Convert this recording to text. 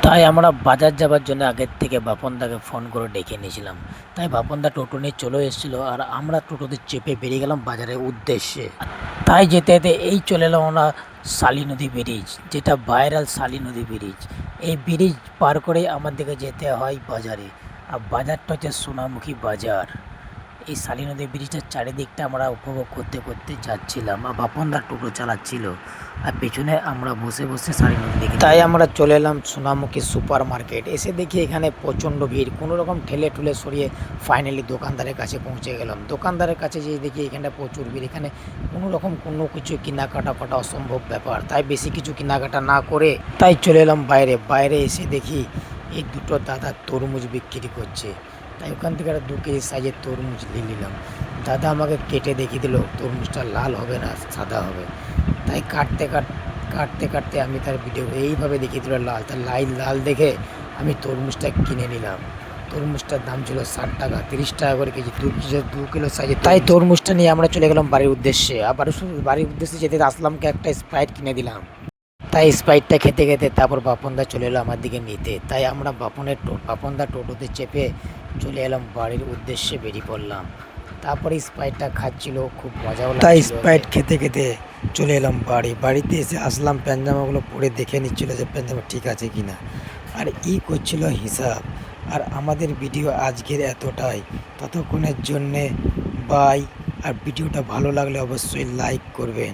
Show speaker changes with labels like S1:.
S1: তাই আমরা বাজার যাবার জন্য আগের থেকে বাপনদাকে ফোন করে ডেকে নিয়েছিলাম। তাই বাপনদা টোটো নিয়ে চলে এসেছিলো আর আমরা টোটোতে চেপে বেরিয়ে গেলাম বাজারের উদ্দেশ্যে। তাই যেতে যেতে এই চলে এলাম আমরা শালী নদী ব্রিজ, যেটা ভাইরাল শালী নদী ব্রিজ। এই ব্রিজ পার করে আমাদেরকে যেতে হয় বাজারে, আর বাজারটা হচ্ছে সোনামুখী বাজার। এই শালী নদী ব্রিজের চারিদিকটা আমরা উপভোগ করতে করতে যাচ্ছিলাম, আর বাপনদা টোটো চালাচ্ছিল আর পেছনে আমরা বসে বসে শালী নদী দেখি। তাই আমরা চলে এলাম সোনামুখী সুপার মার্কেট। এসে দেখি এখানে প্রচণ্ড ভিড়, কোনো রকম ঠেলে ঠুলে সরিয়ে ফাইনালি দোকানদারের কাছে পৌঁছে গেলাম। দোকানদারের কাছে যেয়ে দেখি এখানে প্রচুর ভিড়, এখানে কোনো রকম কোনো কিছু কেনাকাটা করা অসম্ভব ব্যাপার। তাই বেশি কিছু কেনাকাটা না করে তাই চলে এলাম বাইরে। বাইরে এসে দেখি এই দুটো দাদা তরমুজ বিক্রি করছে। তাই ওখান থেকে একটা 2 কেজি সাইজের তরমুজ নিয়ে নিলাম। দাদা আমাকে কেটে দেখিয়ে দিল তরমুজটা লাল হবে না সাদা হবে। তাই কাটতে কাটতে কাটতে আমি তার ভিডিও এইভাবে দেখিয়ে দিল লাল। তার লাল দেখে আমি তরমুজটা কিনে নিলাম। তরমুজটার দাম ছিল 60 টাকা, 30 টাকা করে কেজি, 2 কিলো সাইজের। তাই তরমুজটা নিয়ে আমরা চলে গেলাম বাড়ির উদ্দেশ্যে। আবার বাড়ির উদ্দেশ্যে যেতে আসলামকে একটা স্প্রাইট কিনে দিলাম। তাই স্প্রাইটটা খেতে খেতে তারপর বাপনদা চলে এলো আমার দিকে নিতে। তাই আমরা বাপনদা টোটোতে চেপে চলে এলাম বাড়ির উদ্দেশ্যে, বেরিয়ে পড়লাম। তারপরে স্প্রাইটটা খাচ্ছিল, খুব মজাও লাগছিল। তাই স্প্রাইট খেতে খেতে চলে এলাম বাড়িতে এসে আসলাম, প্যান্জামাগুলো পরে দেখে নিচ্ছিল যে প্যান্জামা ঠিক আছে কিনা, আর করছিল হিসাব। আর আমাদের ভিডিও আজকের এতটাই, ততক্ষণের জন্যে বাই। আর ভিডিওটা ভালো লাগলে অবশ্যই লাইক করবেন।